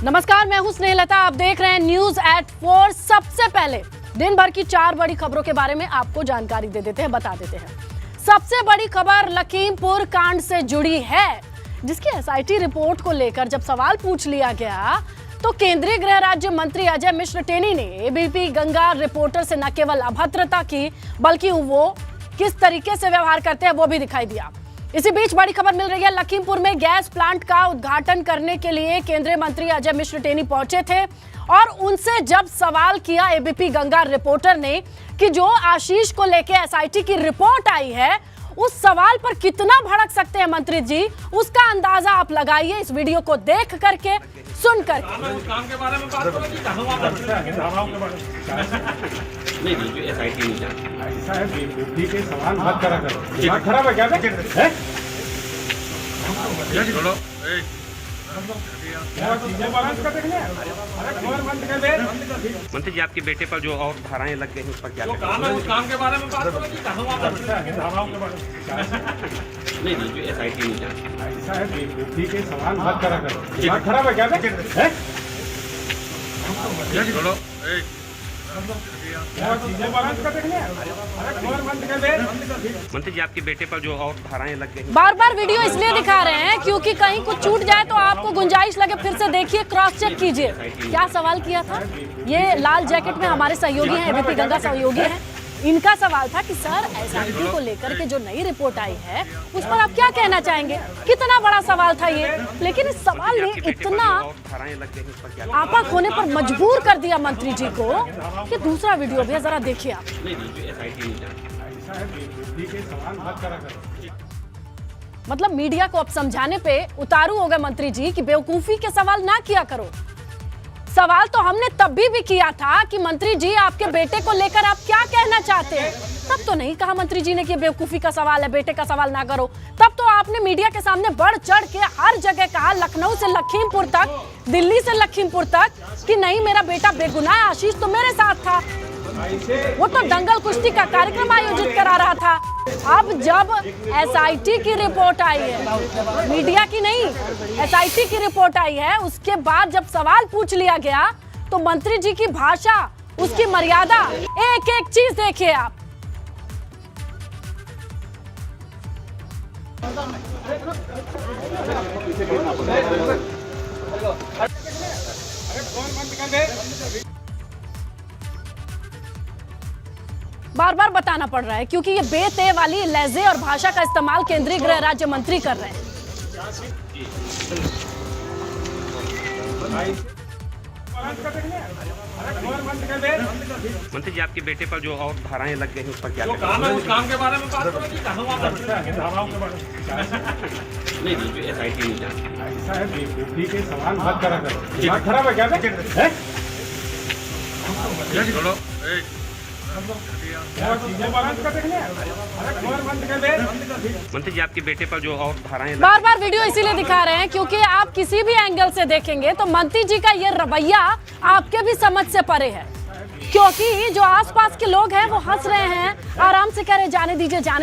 नमस्कार, मैं हूं स्नेहलता। आप देख रहे हैं न्यूज एट 4। सबसे पहले दिन भर की 4 बड़ी खबरों के बारे में आपको जानकारी दे देते हैं, बता देते हैं। सबसे बड़ी खबर लखीमपुर कांड से जुड़ी है, जिसकी एसआईटी रिपोर्ट को लेकर जब सवाल पूछ लिया गया तो केंद्रीय गृह राज्य मंत्री अजय मिश्र टेनी ने एबीपी गंगा रिपोर्टर से न केवल अभद्रता की, बल्कि वो किस तरीके से व्यवहार करते हैं वो भी दिखाई दिया। इसी बीच बड़ी खबर मिल रही है, लखीमपुर में गैस प्लांट का उद्घाटन करने के लिए केंद्रीय मंत्री अजय मिश्र टेनी पहुंचे थे और उनसे जब सवाल किया एबीपी गंगा रिपोर्टर ने कि जो आशीष को लेके एसआईटी की रिपोर्ट आई है उस सवाल पर कितना भड़क सकते हैं मंत्री जी, उसका अंदाजा आप लगाइए इस वीडियो को देख करके, सुन कर। नहीं जो एसआईटी नहीं जानती ऐसा है, बेवकूफी के सवाल मत करा करो। दिमाग खराब है क्या? छोड़ो मंत्री जी, आपके बेटे पर जो और धाराएं लग गई हैं उस पर क्या काम के बारे में बात करो। नहीं जो एसआईटी नहीं जानती ऐसा है, बेवकूफी के सवाल मत करा करो। दिमाग खराब है क्या? छोड़ो मंत्री जी, आपके बेटे पर जो और धाराएं लग गई हैं। बार बार वीडियो इसलिए दिखा रहे हैं क्योंकि कहीं कुछ छूट जाए तो आपको गुंजाइश लगे, फिर से देखिए, क्रॉस चेक कीजिए। क्या सवाल किया था? ये लाल जैकेट में हमारे सहयोगी हैं, एबीपी गंगा सहयोगी हैं। इनका सवाल था कि सर एसआईटी को लेकर के जो नई रिपोर्ट आई है उस पर आप क्या कहना चाहेंगे। कितना बड़ा सवाल था ये, लेकिन इस सवाल ने इतना आपा खोने पर मजबूर कर दिया मंत्री जी को कि दूसरा वीडियो भी है, जरा देखिए आप। मतलब मीडिया को अब समझाने पे उतारू हो गए मंत्री जी कि बेवकूफी के सवाल ना किया करो। सवाल तो हमने तब भी किया था कि मंत्री जी आपके बेटे को लेकर आप क्या कहना चाहते हैं। तब तो नहीं कहा मंत्री जी ने कि बेवकूफी का सवाल है, बेटे का सवाल ना करो। तब तो आपने मीडिया के सामने बढ़ चढ़ के हर जगह कहा, लखनऊ से लखीमपुर तक, दिल्ली से लखीमपुर तक, कि नहीं मेरा बेटा बेगुनाह है, आशीष तो मेरे साथ था, वो तो दंगल कुश्ती का कार्यक्रम आयोजित करा रहा था। अब जब एसआईटी की रिपोर्ट आई है, मीडिया की नहीं, एसआईटी की रिपोर्ट आई है, उसके बाद जब सवाल पूछ लिया गया तो मंत्री जी की भाषा, उसकी मर्यादा, एक एक चीज देखिए आप। बार बार बताना पड़ रहा है क्योंकि ये बेते वाली लहजे और भाषा का इस्तेमाल केंद्रीय गृह राज्य मंत्री कर रहे हैं। मंत्री जी, आपके बेटे पर जो और धाराएं लग गई हैं उस पर क्या काम के बारे में बात करो। नहीं जो एसआईटी नहीं जानती ऐसा है, बेवकूफी के सवाल मत करा करो। दिमाग खराब है क्या? छोड़ो मंत्री जी, आपके बेटे पर जो और धाराएं बार बार वीडियो इसीलिए दिखा रहे हैं क्योंकि आप किसी भी एंगल से देखेंगे तो मंत्री जी का ये रवैया आपके भी समझ से परे है, क्योंकि जो आसपास के लोग हैं वो हंस रहे हैं, आराम से कह रहे जाने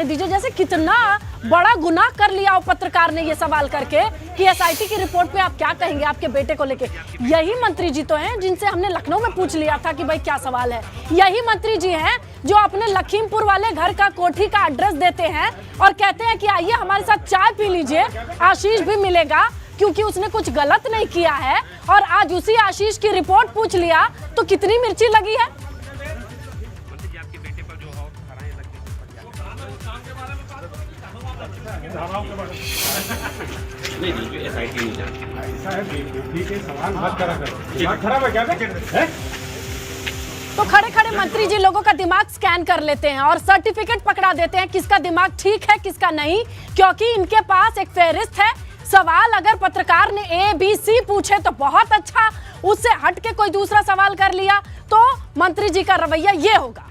दीजिए, जैसे कितना बड़ा गुनाह कर लिया हो पत्रकार ने ये सवाल करके कि एसआईटी की रिपोर्ट पे आप क्या कहेंगे आपके बेटे को लेके। यही मंत्री जी तो हैं जिनसे हमने लखनऊ में पूछ लिया था कि भाई क्या सवाल है। यही मंत्री जी हैं जो अपने लखीमपुर वाले घर का, कोठी का एड्रेस देते हैं और कहते हैं कि आइए हमारे साथ चाय पी लीजिए, आशीष भी मिलेगा क्योंकि उसने कुछ गलत नहीं किया है। और आज उसी आशीष की रिपोर्ट पूछ लिया तो कितनी मिर्ची लगी है। नहीं जो एसआईटी नहीं जानती ऐसा है, बेवकूफी के सवाल मत करा करो। दिमाग खराब है क्या? तो खड़े खड़े मंत्री जी लोगों का दिमाग स्कैन कर लेते हैं और सर्टिफिकेट पकड़ा देते हैं किसका दिमाग ठीक है किसका नहीं, क्योंकि इनके पास एक फेहरिस्त है। सवाल अगर पत्रकार ने ABC पूछे तो बहुत अच्छा, उससे हट के कोई दूसरा सवाल कर लिया तो मंत्री जी का रवैया ये होगा।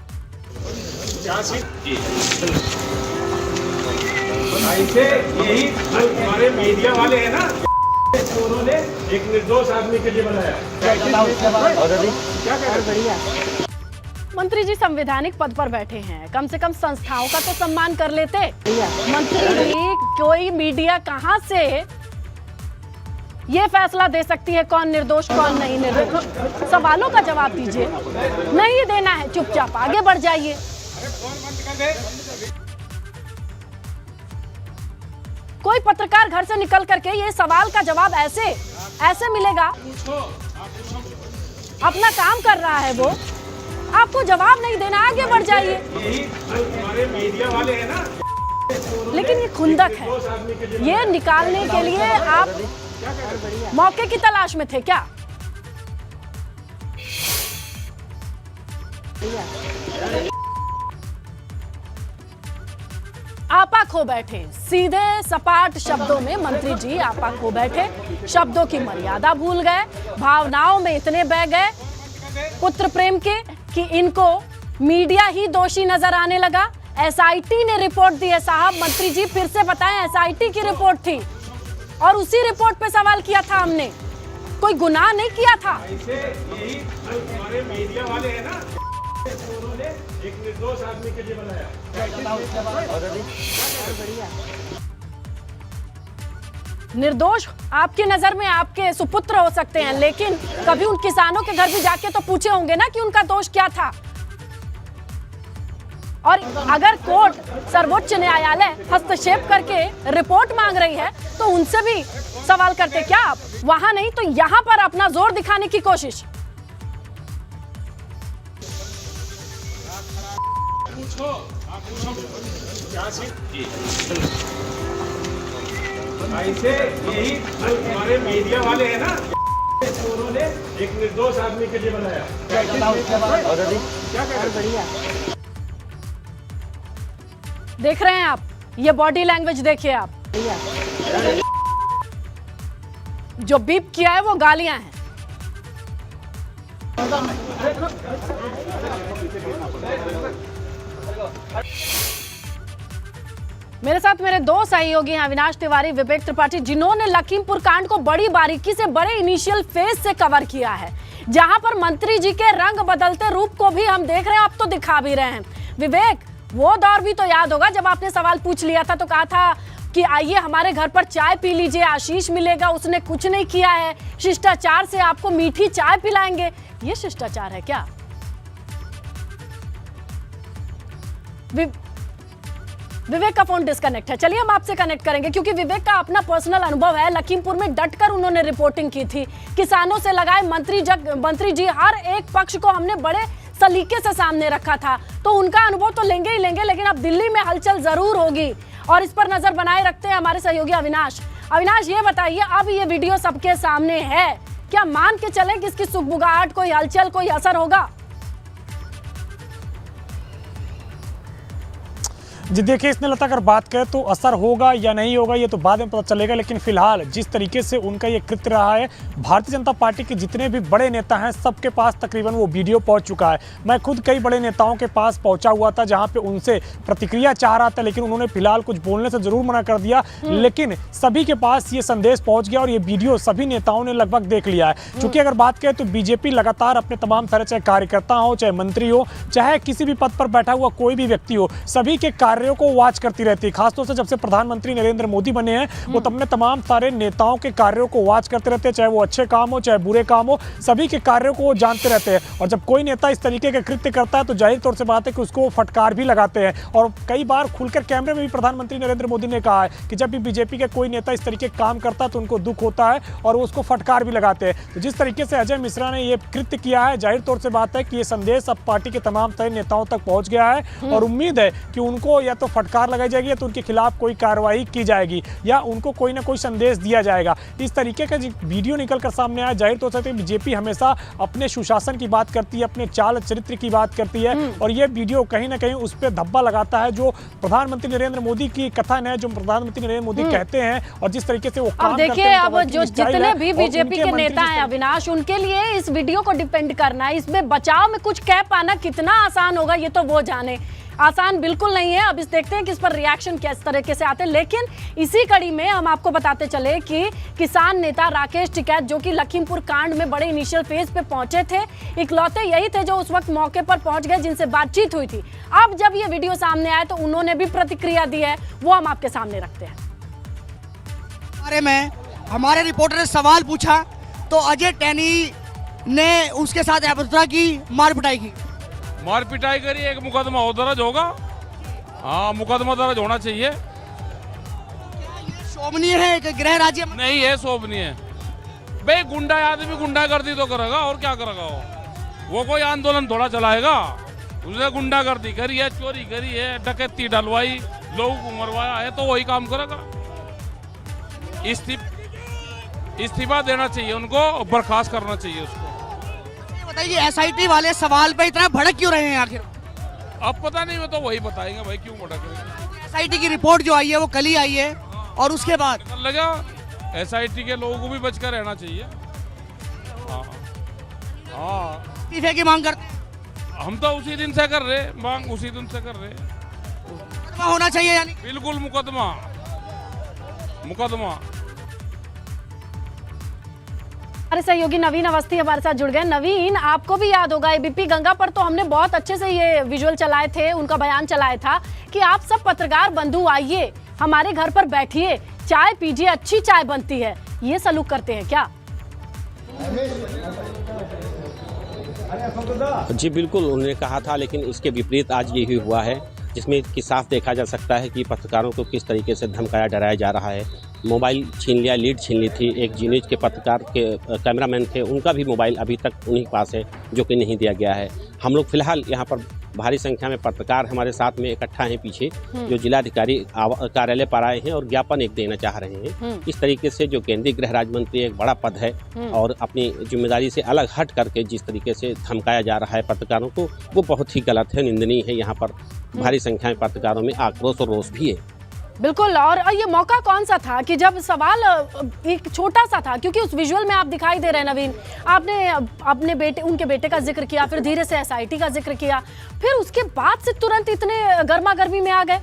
ऐसे यही हमारे मीडिया वाले हैं ना, उन्होंने एक निर्दोष आदमी के लिए बनाया। क्या बढ़िया। मंत्री जी संवैधानिक पद पर बैठे हैं, कम से कम संस्थाओं का तो सम्मान कर लेते। मंत्री जी कोई मीडिया कहां से ये फैसला दे सकती है कौन निर्दोष कौन नहीं निर्दोष। सवालों का जवाब दीजिए, नहीं देना है चुपचाप आगे बढ़ जाइए। कोई पत्रकार घर से निकल करके ये सवाल का जवाब ऐसे मिलेगा? अपना काम कर रहा है वो, आपको जवाब नहीं देना, आगे बढ़ जाइए। हमारे मीडिया वाले हैं ना, लेकिन ये खुंदक है, ये निकालने के लिए आप मौके की तलाश में थे क्या? आपा खो बैठे, सीधे सपाट शब्दों में मंत्री जी आपा खो बैठे, शब्दों की मर्यादा भूल गए, भावनाओं में इतने बह गए पुत्र प्रेम के कि इनको मीडिया ही दोषी नजर आने लगा। एसआईटी ने रिपोर्ट दी है साहब, मंत्री जी फिर से बताएं, एसआईटी की रिपोर्ट थी और उसी रिपोर्ट पे सवाल किया था हमने, कोई गुनाह नहीं किया था। यही हमारे मीडिया वाले हैं ना, उन्होंने एक निर्दोष आदमी के लिए बनाया। निर्दोष आपकी नजर में आपके सुपुत्र हो सकते हैं, लेकिन कभी उन किसानों के घर भी जाके तो पूछे होंगे ना कि उनका दोष क्या था। और अगर कोर्ट, सर्वोच्च न्यायालय हस्तक्षेप करके रिपोर्ट मांग रही है तो उनसे भी सवाल करते क्या आप? वहां नहीं तो यहां पर अपना जोर दिखाने की कोशिश। ऐसे यही हमारे मीडिया वाले हैं ना, उन्होंने एक निर्दोष आदमी के लिए बनाया। क्या कर देख रहे हैं आप, ये बॉडी लैंग्वेज देखिए आप, जो बीप किया है वो गालियां हैं। मेरे साथ मेरे दो सहयोगी हैं, अविनाश तिवारी, विवेक त्रिपाठी, जिन्होंने लखीमपुर कांड को बड़ी बारीकी से बड़े इनिशियल फेज से कवर किया है, जहां पर मंत्री जी के रंग बदलते रूप को भी हम देख रहे हैं, अब तो दिखा भी रहे हैं। विवेक, वो दौर भी तो याद होगा जब आपने सवाल पूछ लिया था तो कहा था कि आइए हमारे घर पर चाय पी लीजिए, आशीष मिलेगा, उसने कुछ नहीं किया है, शिष्टाचार से आपको मीठी चाय पिलाएंगे। ये शिष्टाचार है क्या? विवेक का फोन डिस्कनेक्ट है, चलिए हम आपसे कनेक्ट करेंगे क्योंकि विवेक का अपना पर्सनल अनुभव है। लखीमपुर में डटकर उन्होंने रिपोर्टिंग की थी, किसानों से लगाए मंत्री जी, हर एक पक्ष को हमने बड़े सलीके से सामने रखा था, तो उनका अनुभव तो लेंगे ही लेंगे, लेकिन अब दिल्ली में हलचल जरूर होगी और इस पर नजर बनाए रखते हैं हमारे सहयोगी अविनाश। अविनाश, ये बताइए, अब ये वीडियो सबके सामने है, क्या मान के चलें कि इसकी सुगबुगाहट, कोई हलचल, कोई असर होगा? जी देखिए, इसमें लता अगर बात करें तो असर होगा या नहीं होगा ये तो बाद में पता चलेगा, लेकिन फिलहाल जिस तरीके से उनका ये कृत्य रहा है, भारतीय जनता पार्टी के जितने भी बड़े नेता हैं सबके पास तकरीबन वो वीडियो पहुंच चुका है। मैं खुद कई बड़े नेताओं के पास पहुंचा हुआ था जहां पे उनसे प्रतिक्रिया चाह रहा था, लेकिन उन्होंने फिलहाल कुछ बोलने से जरूर मना कर दिया, लेकिन सभी के पास ये संदेश पहुँच गया और ये वीडियो सभी नेताओं ने लगभग देख लिया है। चूँकि अगर बात करें तो बीजेपी लगातार अपने तमाम तरह, चाहे कार्यकर्ता हो, चाहे मंत्री हो, चाहे किसी भी पद पर बैठा हुआ कोई भी व्यक्ति हो, सभी के कार्यों को वॉच करती रहती है। खासतौर से जब से प्रधानमंत्री नरेंद्र मोदी बने हैं, वो अपने तमाम सारे नेताओं के कार्यों को वॉच करते रहते हैं, चाहे वो अच्छे काम हो चाहे बुरे काम हो, सभी के कार्यों को वो जानते रहते हैं। और जब कोई नेता इस तरीके के कृत्य करता है तो जाहिर तौर से बात है कि उसको फटकार भी लगाते हैं। और कई बार खुलकर कैमरे में भी प्रधानमंत्री नरेंद्र मोदी ने कहा है कि जब भी बीजेपी के कोई नेता इस तरीके का काम करता है तो उनको दुख होता है और वो उसको फटकार भी लगाते हैं। तो जिस तरीके से अजय मिश्रा ने ये कृत्य किया है, जाहिर तौर से बात है कि ये संदेश अब पार्टी के तमाम सारे नेताओं तक पहुंच गया है और उम्मीद है कि उनको या तो फटकार लगाई जाएगी या तो उनके खिलाफ कोई कार्रवाई की जाएगी या उनको कोई ना कोई संदेश दिया जाएगा। इस तरीके का वीडियो निकलकर सामने आया, जाहिर तौर से बीजेपी हमेशा अपने सुशासन की बात करती है, अपने चाल चरित्र की बात करती है और ये वीडियो कहीं ना कहीं उस पर धब्बा लगाता है जो प्रधानमंत्री नरेंद्र मोदी की कथन है, जो प्रधानमंत्री नरेंद्र मोदी कहते हैं और जिस तरीके से वो काम करते हैं। अब जो जितने भी बीजेपी के नेता हैं अविनाश, उनके लिए इस वीडियो को डिपेंड करना है, इसमें बचाव में कुछ कह पाना कितना आसान होगा ये तो वो जाने। आसान बिल्कुल नहीं है। अब इस देखते हैं कि इस पर रिएक्शन किस तरीके से आते हैं। लेकिन इसी कड़ी में हम आपको बताते चले कि किसान नेता राकेश टिकैत, जो कि लखीमपुर कांड में बड़े इनिशियल फेज पे पहुंचे थे, इकलौते यही थे जो उस वक्त मौके पर पहुंच गए जिनसे बातचीत हुई थी। अब जब ये वीडियो सामने आए तो उन्होंने भी प्रतिक्रिया दी है, वो हम आपके सामने रखते हैं। बारे में हमारे रिपोर्टर ने सवाल पूछा तो अजय टैनी ने उसके साथ अभद्रता की, मार पिटाई की। मार पिटाई करी, एक मुकदमा और दर्ज होगा। हाँ, मुकदमा दर्ज होना चाहिए। शोभनीय है कि गृह राज्य नहीं है, शोभनीय है भाई। गुंडा आदमी गुंडागर्दी तो करेगा, और क्या करेगा वो कोई आंदोलन थोड़ा चलाएगा। उसने गुंडागर्दी करी है, चोरी करी है, डकैती डलवाई, लोगों को मरवाया है, तो वही काम करेगा। इस्तीफा देना चाहिए उनको, बर्खास्त करना चाहिए उसको। बताइए एसआईटी वाले सवाल पे इतना भड़क क्यों रहे हैं आखिर? अब पता नहीं, वो तो वही बताएंगे भाई क्यों भड़क रहे हैं। एसआईटी की रिपोर्ट जो आई है वो कल ही आई है और उसके बाद लगा एसआईटी के लोगों को भी बचकर रहना चाहिए। हाँ, इस्तीफे की मांग करते हम तो उसी दिन से कर रहे, मांग उसी दिन से कर रहे। मुकदमा होना चाहिए यानी? बिल्कुल मुकदमा। हमारे सहयोगी नवीन अवस्थी हमारे साथ जुड़ गए। नवीन, आपको भी याद होगा एबीपी गंगा पर तो हमने बहुत अच्छे से ये विजुअल चलाए थे, उनका बयान चलाया था कि आप सब पत्रकार बंधु आइए, हमारे घर पर बैठिए, चाय पीजिए, अच्छी चाय बनती है। ये सलूक करते हैं क्या? जी बिल्कुल, उन्होंने कहा था, लेकिन इसके विपरीत आज यही हुआ है, जिसमें कि साफ देखा जा सकता है कि पत्रकारों को किस तरीके से धमकाया डराया जा रहा है। मोबाइल छीन लिया, लीड छीन ली थी। एक जी न्यूज़ के पत्रकार के कैमरामैन थे, उनका भी मोबाइल अभी तक उन्हीं के पास है, जो कि नहीं दिया गया है। हम लोग फिलहाल यहाँ पर भारी संख्या में पत्रकार हमारे साथ में इकट्ठा हैं पीछे, जो जिलाधिकारी कार्यालय पर आए हैं और ज्ञापन एक देना चाह रहे हैं। इस तरीके से जो केंद्रीय गृह राज्य मंत्री एक बड़ा पद है और अपनी जिम्मेदारी से अलग हट करके जिस तरीके से धमकाया जा रहा है पत्रकारों को, वो बहुत ही गलत है, निंदनीय है। यहाँ पर भारी संख्या में पत्रकारों में आक्रोश और रोष भी है। बिल्कुल, और ये मौका कौन सा था कि जब सवाल एक छोटा सा था, क्योंकि उस विजुअल में आप दिखाई दे रहे हैं नवीन, आपने अपने बेटे, उनके बेटे का जिक्र किया, फिर धीरे से एसआईटी का जिक्र किया, फिर उसके बाद से तुरंत इतने गर्मा गर्मी में आ गए।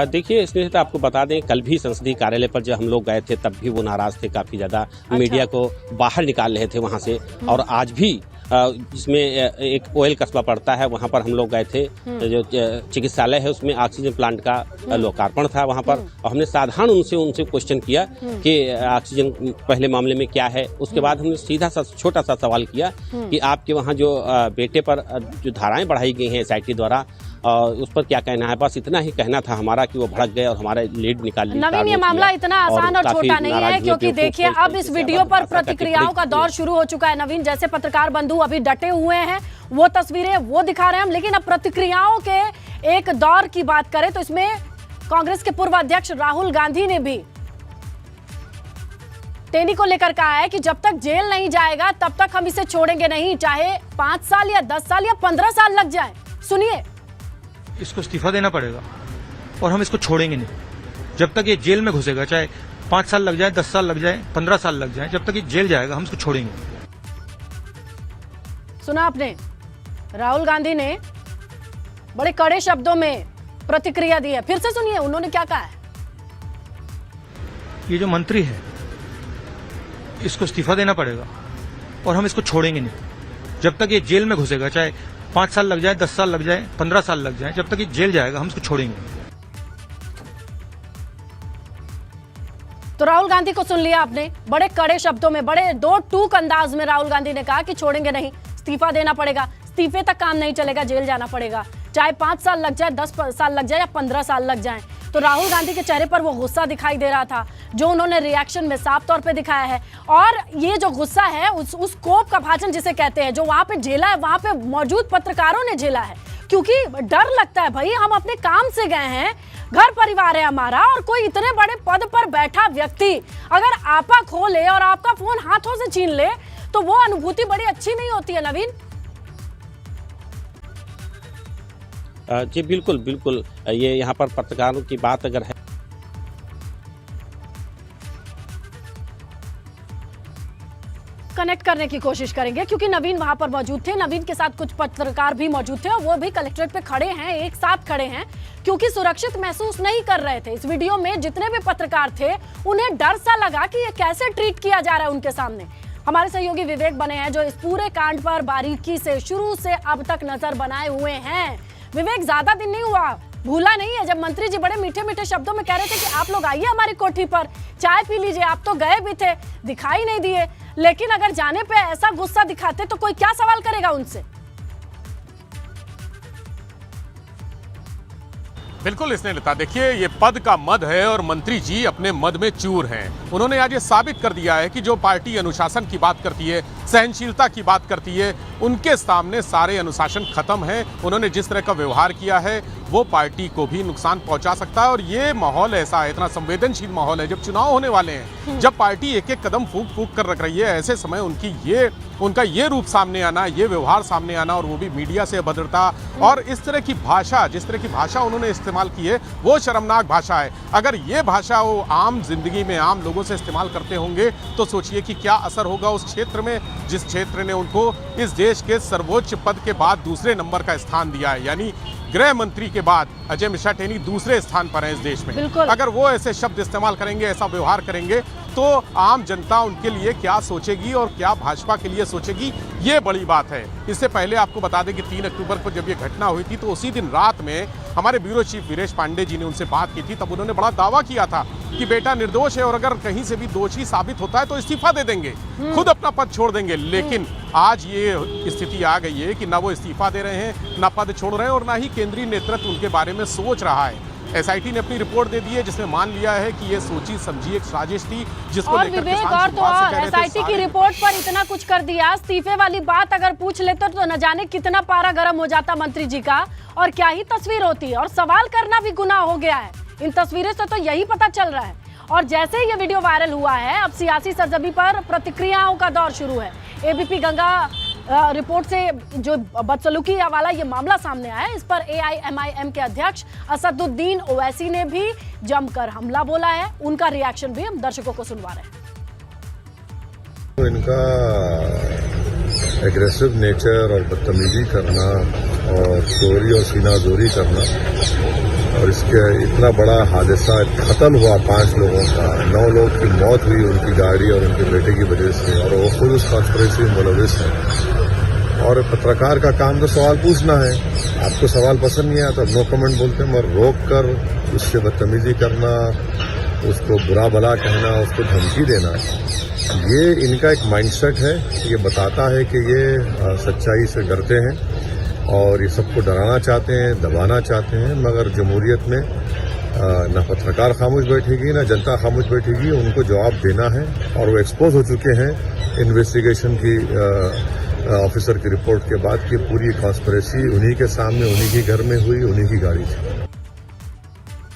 देखिए, इसमें तो आपको बता दें, कल भी संसदीय कार्यालय पर जब हम लोग गए थे तब भी वो नाराज थे काफ़ी ज़्यादा। मीडिया को बाहर निकाल रहे थे वहाँ से, और आज भी जिसमें एक ओयल कस्बा पड़ता है, वहाँ पर हम लोग गए थे। जो चिकित्सालय है उसमें ऑक्सीजन प्लांट का लोकार्पण था वहाँ पर, और हमने साधारण उनसे क्वेश्चन किया कि ऑक्सीजन पहले मामले में क्या है। उसके बाद हमने सीधा सा छोटा सा सवाल किया कि आपके वहाँ जो बेटे पर जो धाराएं बढ़ाई गई हैं एसआईटी द्वारा, उस पर क्या कहना है। बस इतना ही कहना था हमारा कि वो भड़क गए और हमारा लीड निकाल लिया। नवीन, ये मामला इतना आसान और छोटा नहीं है, क्योंकि देखिए अब इस वीडियो पर प्रतिक्रियाओं का दौर शुरू हो चुका है। नवीन, जैसे पत्रकार बंधु अभी डटे हुए हैं, वो तस्वीरें वो दिखा रहे हैं हम, लेकिन अब प्रतिक्रियाओं के एक दौर की बात करें तो इसमें कांग्रेस के पूर्व अध्यक्ष राहुल गांधी ने भी टेनी को लेकर कहा है कि जब तक जेल नहीं जाएगा तब तक हम इसे छोड़ेंगे नहीं, चाहे 5 साल या 10 साल या 15 साल लग जाए। सुनिए, इसको इस्तीफा देना पड़ेगा और हम इसको छोड़ेंगे नहीं जब तक ये जेल में घुसेगा, चाहे 5 साल लग जाए, 10 साल लग जाए, 15 साल लग जाए, जब तक ये जेल जाएगा हम इसको छोड़ेंगे। सुना आपने, राहुल गांधी ने बड़े कड़े शब्दों में प्रतिक्रिया दी है। फिर से सुनिए उन्होंने क्या कहा है। ये जो मंत्री है इसको इस्तीफा देना पड़ेगा और हम इसको छोड़ेंगे नहीं जब तक ये जेल में घुसेगा, चाहे 5 साल लग जाए, 10 साल लग जाए, 15 साल लग जाए, जब तक ये जेल जाएगा हम इसको छोड़ेंगे। तो राहुल गांधी को सुन लिया आपने, बड़े कड़े शब्दों में, बड़े दो टूक अंदाज में राहुल गांधी ने कहा कि छोड़ेंगे नहीं, इस्तीफा देना पड़ेगा, इस्तीफे तक काम नहीं चलेगा, जेल जाना पड़ेगा, चाहे 5 साल लग जाए, 10 साल लग जाए या 15 साल लग जाए। तो राहुल गांधी के चेहरे पर वो गुस्सा दिखाई दे रहा था जो उन्होंने रिएक्शन में साफ तौर पे दिखाया है। और ये जो गुस्सा है उस कोप का भाजन जिसे कहते हैं, जो वहां पे झेला है, वहां पे मौजूद पत्रकारों ने झेला है, क्योंकि डर लगता है भाई, हम अपने काम से गए हैं, घर परिवार है हमारा, और कोई इतने बड़े पद पर बैठा व्यक्ति अगर आपा खो ले और आपका फोन हाथों से छीन ले तो वो अनुभूति बड़ी अच्छी नहीं होती है। नवीन जी बिल्कुल बिल्कुल, ये यहाँ पर पत्रकारों की बात अगर है, कनेक्ट करने की कोशिश करेंगे, क्योंकि नवीन वहां पर मौजूद थे, नवीन के साथ कुछ पत्रकार भी मौजूद थे और वो भी कलेक्ट्रेट पे खड़े हैं, एक साथ खड़े हैं, क्योंकि सुरक्षित महसूस नहीं कर रहे थे। इस वीडियो में जितने भी पत्रकार थे उन्हें डर सा लगा कि ये कैसे ट्रीट किया जा रहा है उनके सामने। हमारे सहयोगी विवेक बने हैं जो इस पूरे कांड पर बारीकी से शुरू से अब तक नजर बनाए हुए हैं। विवेक, ज्यादा दिन नहीं हुआ भूला नहीं है जब मंत्री जी बड़े मीठे मीठे शब्दों में कह रहे थे कि आप लोग आइए हमारी कोठी पर चाय पी लीजिए, आप तो गए भी थे, दिखाई नहीं दिए। लेकिन अगर जाने पे ऐसा गुस्सा दिखाते तो कोई क्या सवाल करेगा उनसे? बिल्कुल स्नेहलता, देखिए ये पद का मद है और मंत्री जी अपने मद में चूर हैं। उन्होंने आज ये साबित कर दिया है कि जो पार्टी अनुशासन की बात करती है, सहनशीलता की बात करती है, उनके सामने सारे अनुशासन खत्म है। उन्होंने जिस तरह का व्यवहार किया है वो पार्टी को भी नुकसान पहुंचा सकता है। और ये माहौल ऐसा है, इतना संवेदनशील माहौल है, जब चुनाव होने वाले हैं, जब पार्टी एक एक कदम फूंक फूंक कर रख रही है, ऐसे समय उनका ये रूप सामने आना, ये व्यवहार सामने आना, और वो भी मीडिया से अभद्रता और इस तरह की भाषा, जिस तरह की भाषा उन्होंने इस्तेमाल की है वो शर्मनाक भाषा है। अगर ये भाषा वो आम जिंदगी में आम लोगों से इस्तेमाल करते होंगे तो सोचिए कि क्या असर होगा उस क्षेत्र में, जिस क्षेत्र ने उनको इस देश के सर्वोच्च पद के बाद दूसरे नंबर का स्थान दिया है। यानी गृह मंत्री के बाद अजय मिश्रा टेनी दूसरे स्थान पर हैं इस देश में। अगर वो ऐसे शब्द इस्तेमाल करेंगे, ऐसा व्यवहार करेंगे, तो आम जनता उनके लिए क्या सोचेगी और क्या भाजपा के लिए सोचेगी, ये बड़ी बात है। इससे पहले आपको बता दें कि 3 अक्टूबर को जब ये घटना हुई थी तो उसी दिन रात में हमारे ब्यूरो चीफ वीरेश पांडे जी ने उनसे बात की थी। तब उन्होंने बड़ा दावा किया था कि बेटा निर्दोष है और अगर कहीं से भी दोषी साबित होता है तो इस्तीफा दे देंगे, खुद अपना पद छोड़ देंगे। लेकिन आज ये स्थिति आ गई है कि ना वो इस्तीफा दे रहे हैं, ना पद छोड़ रहे हैं और ना ही केंद्रीय नेतृत्व उनके बारे में सोच रहा है। एसआईटी ने अपनी रिपोर्ट दे दी है जिसमें मान लिया है कि ये सोची समझी एक साजिश थी, जिसको और विवेक और तो और एसआईटी की रिपोर्ट पर इतना कुछ कर दिया। इस्तीफे वाली बात अगर पूछ लेते तो न जाने कितना पारा गर्म हो जाता मंत्री जी का, और क्या ही तस्वीर होती है। और सवाल करना भी गुनाह हो गया है। इन तस्वीरों से तो यही पता चल रहा है। और जैसे ही ये वीडियो वायरल हुआ है, अब सियासी सरजमी पर प्रतिक्रियाओं का दौर शुरू है। एबीपी गंगा रिपोर्ट से जो बदसलूकी वाला ये मामला सामने आया है, इस पर एआईएमआईएम के अध्यक्ष असदुद्दीन ओवैसी ने भी जमकर हमला बोला है। उनका रिएक्शन भी हम दर्शकों को सुनवा रहे हैं। तो इनका एग्रेसिव नेचर और बदतमीजी करना और चोरी और सीनाजोरी करना, और इसके इतना बड़ा हादसा, कत्ल हुआ 5 लोगों का, 9 लोग की मौत हुई उनकी गाड़ी और उनके बेटे की वजह से, और वो खुद उस कॉन्स्पिरेसी में मुलविस है। और पत्रकार का काम तो सवाल पूछना है। आपको सवाल पसंद नहीं आया तो नो कमेंट बोलते हैं, मगर रोक कर उससे बदतमीजी करना, उसको बुरा भला कहना, उसको धमकी देना, ये इनका एक माइंडसेट है। ये बताता है कि ये सच्चाई से डरते हैं और ये सबको डराना चाहते हैं, दबाना चाहते हैं। मगर जमहूरियत में न पत्रकार खामोश बैठेगी, न जनता खामोश बैठेगी, उनको जवाब देना है। और वो एक्सपोज हो चुके हैं इन्वेस्टिगेशन की ऑफिसर की रिपोर्ट के बाद कि पूरी कॉन्स्पिरेसी उन्हीं के सामने, उन्हीं के घर में हुई, उन्हीं की गाड़ी थी।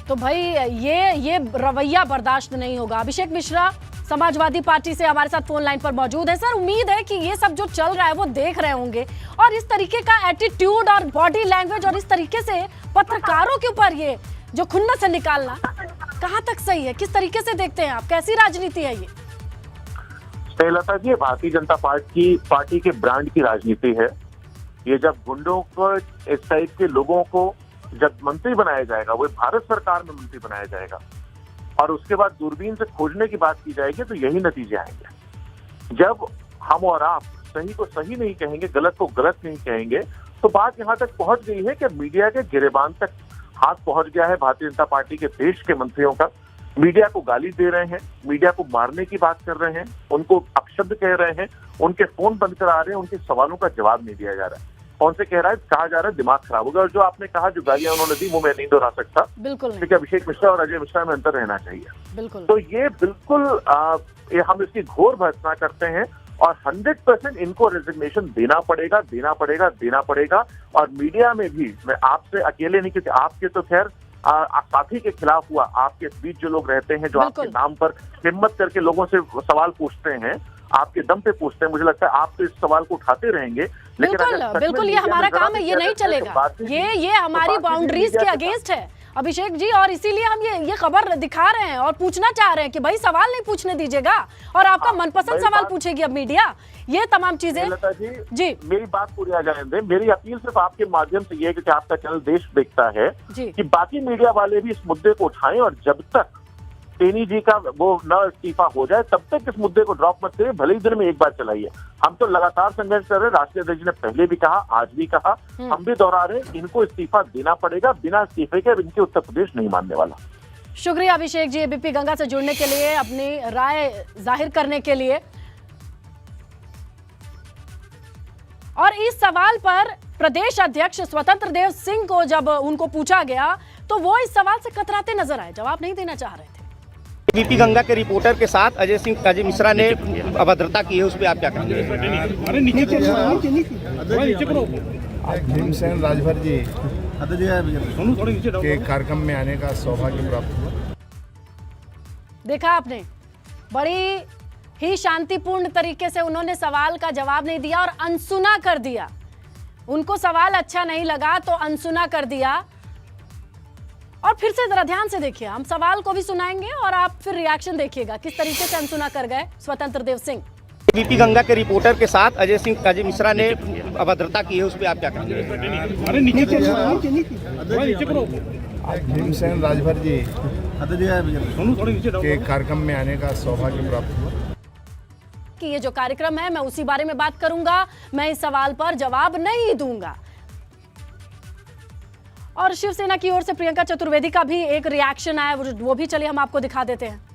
तो भाई ये रवैया बर्दाश्त नहीं होगा। अभिषेक मिश्रा समाजवादी पार्टी से हमारे साथ फोन लाइन पर मौजूद है। सर, उम्मीद है कि ये सब जो चल रहा है वो देख रहे होंगे, और इस तरीके का एटीट्यूड और बॉडी लैंग्वेज और इस तरीके से पत्रकारों के ऊपर ये जो खुन्नस से निकालना कहां तक सही है? किस तरीके से देखते हैं आप? कैसी राजनीति है ये? लता जी, भारतीय जनता पार्टी के ब्रांड की राजनीति है। ये जब गुंडों को, इस टाइप के लोगों को जब मंत्री बनाया जाएगा, वो भारत सरकार में मंत्री बनाया जाएगा, और उसके बाद दूरबीन से खोजने की बात की जाएगी, तो यही नतीजे आएंगे। जब हम और आप सही को सही नहीं कहेंगे, गलत को गलत नहीं कहेंगे, तो बात यहाँ तक पहुंच गई है कि मीडिया के गिरेबान तक हाथ पहुंच गया है भारतीय जनता पार्टी के देश के मंत्रियों का। मीडिया को गाली दे रहे हैं, मीडिया को मारने की बात कर रहे हैं, उनको अपशब्द कह रहे हैं, उनके फोन बंद करा रहे हैं, उनके सवालों का जवाब नहीं दिया जा रहा है। कौन से कह रहा है, कहा जा रहा है दिमाग खराब होगा। और जो आपने कहा, जो गालियां उन्होंने दी, वो मैं नहीं दोहरा सकता, बिल्कुल, क्योंकि अभिषेक मिश्रा और अजय मिश्रा में अंतर रहना चाहिए। बिल्कुल। तो ये बिल्कुल हम इसकी घोर भर्त्सना करते हैं, और 100% इनको रेजिग्नेशन देना पड़ेगा। और मीडिया में भी, मैं आपसे अकेले नहीं, क्योंकि आपके तो खैर साथी के खिलाफ हुआ, आपके बीच जो लोग रहते हैं, जो आपके नाम पर हिम्मत करके लोगों से सवाल पूछते हैं, आपके दम पे पूछते हैं, मुझे लगता है आप तो इस सवाल को उठाते रहेंगे। बिल्कुल, ये हमारा काम है, ये नहीं चलेगा। ये हमारी बाउंड्रीज के अगेंस्ट है अभिषेक जी, और इसीलिए हम ये खबर दिखा रहे हैं और पूछना चाह रहे हैं कि भाई सवाल नहीं पूछने दीजिएगा, और आपका मनपसंद सवाल पूछेगी अब मीडिया। ये तमाम चीजें। लता जी, मेरी बात पूरी आ जाने दें। मेरी अपील सिर्फ आपके माध्यम से ये है कि आपका चैनल देश देखता है कि बाकी मीडिया वाले भी इस मुद्दे को उठाएं, और जब तक टेनी जी का वो न इस्तीफा हो जाए तब तक इस मुद्दे को ड्रॉप मत करिए, भले ही दिन में एक बार चलाइए। हम तो लगातार संघर्ष कर रहे हैं, राष्ट्रीय अध्यक्ष ने पहले भी कहा, आज भी कहा, हम भी दोहरा रहे हैं, इनको इस्तीफा देना पड़ेगा, बिना इस्तीफे के इनके उत्तर प्रदेश नहीं मानने वाला। शुक्रिया अभिषेक जी, एबीपी गंगा से जुड़ने के लिए, अपनी राय जाहिर करने के लिए। और इस सवाल पर प्रदेश अध्यक्ष स्वतंत्र देव सिंह को जब उनको पूछा गया तो वो इस सवाल से कतराते नजर आए, जवाब नहीं देना चाह रहे थे। एबीपी गंगा के रिपोर्टर के साथ अजय मिश्रा ने अभद्रता की है, उस पर आप क्या कहेंगे? भीमसेन राजभर जी के कार्यक्रम में आने का सौभाग्य प्राप्त हुआ। देखा आपने, बड़ी ही शांतिपूर्ण तरीके से उन्होंने सवाल का जवाब नहीं दिया और अनसुना कर दिया। उनको सवाल अच्छा नहीं लगा तो अनसुना कर दिया। और फिर से जरा ध्यान से देखिए, हम सवाल को भी सुनाएंगे और आप फिर रिएक्शन देखिएगा किस तरीके से अनसुना कर गए स्वतंत्र देव सिंह। एबीपी गंगा के रिपोर्टर के साथ अजय मिश्रा ने अभद्रता की है, उस पर आप क्या कहेंगे? भीमसेन राजभर जी के कार्यक्रम में आने का सौभाग्य प्राप्त हुआ कि ये जो कार्यक्रम है मैं उसी बारे में बात करूंगा, मैं इस सवाल पर जवाब नहीं दूंगा। और शिवसेना की ओर से प्रियंका चतुर्वेदी का भी एक रिएक्शन आया, वो भी चलिए हम आपको दिखा देते हैं।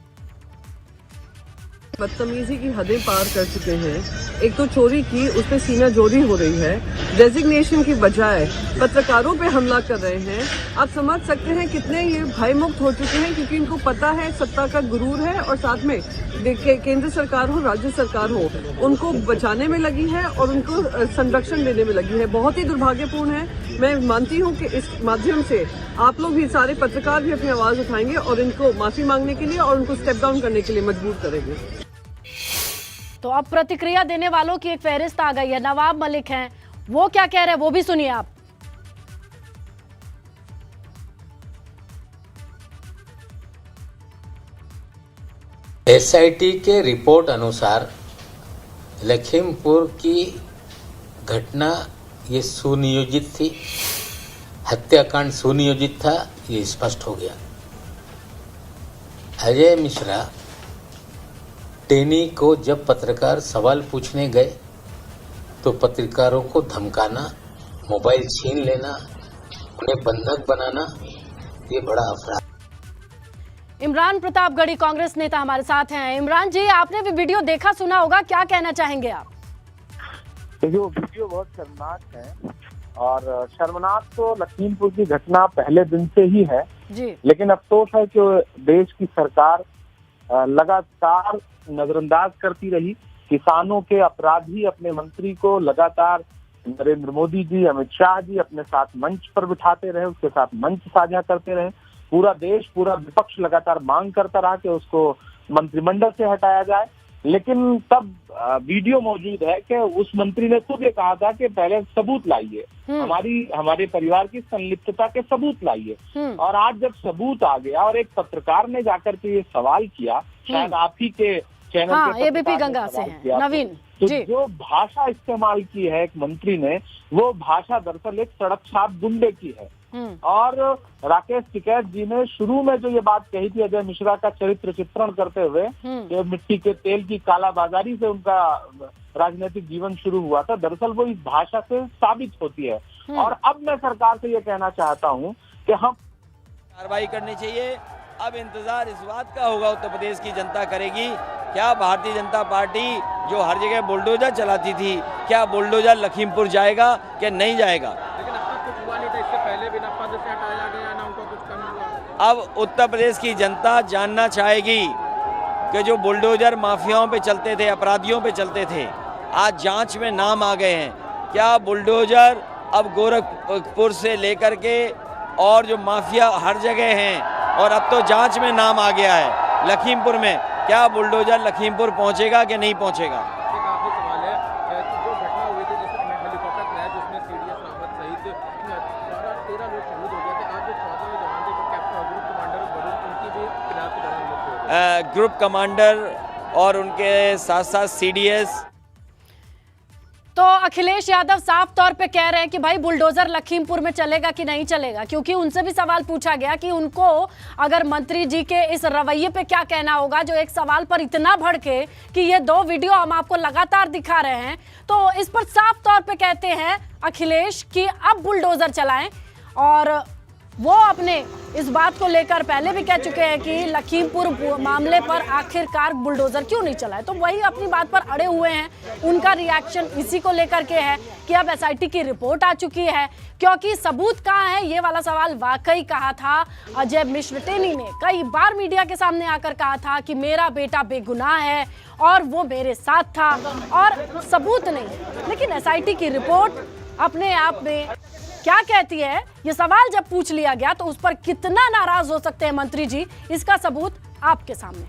बदतमीजी की हदें पार कर चुके हैं। एक तो चोरी की, उस पर सीनाजोरी हो रही है, रेजिग्नेशन की बजाय पत्रकारों पे हमला कर रहे हैं। आप समझ सकते हैं कितने ये भयमुक्त हो चुके हैं, क्योंकि इनको पता है सत्ता का गुरूर है और साथ में केंद्र सरकार हो, राज्य सरकार हो, उनको बचाने में लगी है और उनको संरक्षण देने में लगी है। बहुत ही दुर्भाग्यपूर्ण है। मैं मानती हूँ कि इस माध्यम से आप लोग भी, सारे पत्रकार भी अपनी आवाज उठाएंगे और इनको माफी मांगने के लिए और उनको स्टेप डाउन करने के लिए मजबूर करेंगे। तो अब प्रतिक्रिया देने वालों की एक फहरिस्त आ गई है। नवाब मलिक हैं, वो क्या कह रहे हैं वो भी सुनिए आप। एसआईटी के रिपोर्ट अनुसार लखीमपुर की घटना ये सुनियोजित थी, हत्याकांड सुनियोजित था, ये स्पष्ट हो गया। अजय मिश्रा टेनी को जब पत्रकार सवाल पूछने गए तो पत्रकारों को धमकाना, मोबाइल छीन लेना, उन्हें बंधक बनाना, ये बड़ा अपराध। इमरान प्रतापगढ़ी कांग्रेस नेता हमारे साथ हैं। इमरान जी, आपने भी वीडियो देखा सुना होगा, क्या कहना चाहेंगे आप? देखिए, वो वीडियो बहुत शर्मनाक है और शर्मनाक तो लखीमपुर की घटना पहले दिन से ही है जी। लेकिन अफसोस है कि देश की सरकार लगातार नजरअंदाज करती रही। किसानों के अपराधी अपने मंत्री को लगातार नरेंद्र मोदी जी, अमित शाह जी अपने साथ मंच पर बिठाते रहे, उसके साथ मंच साझा करते रहे। पूरा देश, पूरा विपक्ष लगातार मांग करता रहा कि उसको मंत्रिमंडल से हटाया जाए, लेकिन तब वीडियो मौजूद है कि उस मंत्री ने खुद ये कहा था कि पहले सबूत लाइए, हमारे परिवार की संलिप्तता के सबूत लाइए। और आज जब सबूत आ गया और एक पत्रकार ने जाकर के ये सवाल किया, शायद आप ही के चैनल के एबीपी गंगा से हैं नवीन तो जी। जो भाषा इस्तेमाल की है एक मंत्री ने, वो भाषा दरअसल एक सड़क छाप गुंडे की है। और राकेश टिकैत जी ने शुरू में जो ये बात कही थी अजय मिश्रा का चरित्र चित्रण करते हुए कि मिट्टी के तेल की कालाबाजारी से उनका राजनीतिक जीवन शुरू हुआ था, दरअसल वो इस भाषा से साबित होती है। और अब मैं सरकार से ये कहना चाहता हूँ कि हम कार्रवाई करनी चाहिए। अब इंतजार इस बात का होगा उत्तर प्रदेश की जनता करेगी, क्या भारतीय जनता पार्टी जो हर जगह बुलडोजर चलाती थी, क्या बुलडोजर लखीमपुर जाएगा कि नहीं जाएगा? लेकिन अब तक कुछ हुआ नहीं था, इससे पहले भी ना पद से हटाया गया ना उनको कुछ कम हुआ। अब उत्तर प्रदेश की जनता जानना चाहेगी कि जो बुलडोजर माफियाओं पे चलते थे, अपराधियों पे चलते थे, आज जांच में नाम आ गए हैं। क्या बुलडोजर अब गोरखपुर से लेकर के और जो माफिया हर जगह हैं, और अब तो जांच में नाम आ गया है लखीमपुर में, क्या बुलडोजर लखीमपुर पहुंचेगा कि नहीं पहुंचेगा? एक आखिरी सवाल है, जो घटना हुई थी जिसमें हेलीकॉप्टर क्रैश जिसमें सीडीएस रावत सहित 13 लोग शहीद हो गए थे, आज जो 14वें जवान थे कैप्टन ग्रुप कमांडर वरुण, उनकी भी खिलाफ के दौरान मृत्यु हो गई। ग्रुप कमांडर और उनके साथ साथ सीडीएस। तो अखिलेश यादव साफ तौर पे कह रहे हैं कि भाई बुलडोजर लखीमपुर में चलेगा कि नहीं चलेगा, क्योंकि उनसे भी सवाल पूछा गया कि उनको अगर मंत्री जी के इस रवैये पे क्या कहना होगा जो एक सवाल पर इतना भड़के कि ये 2 वीडियो हम आपको लगातार दिखा रहे हैं। तो इस पर साफ तौर पे कहते हैं अखिलेश कि अब बुलडोजर चलाएं, और वो अपने इस बात को लेकर पहले भी कह चुके हैं कि लखीमपुर मामले पर आखिरकार बुलडोजर क्यों नहीं चला है। तो वही अपनी बात पर अड़े हुए हैं। उनका रिएक्शन इसी को लेकर के है कि अब एसआईटी की रिपोर्ट आ चुकी है, क्योंकि सबूत कहाँ है, ये वाला सवाल वाकई कहा था अजय मिश्र टेनी ने कई बार मीडिया के सामने आकर कहा था कि मेरा बेटा बेगुनाह है और वो मेरे साथ था और सबूत नहीं। लेकिन एसआईटी की रिपोर्ट अपने आप में क्या कहती है, ये सवाल जब पूछ लिया गया तो उस पर कितना नाराज हो सकते हैं मंत्री जी, इसका सबूत आपके सामने।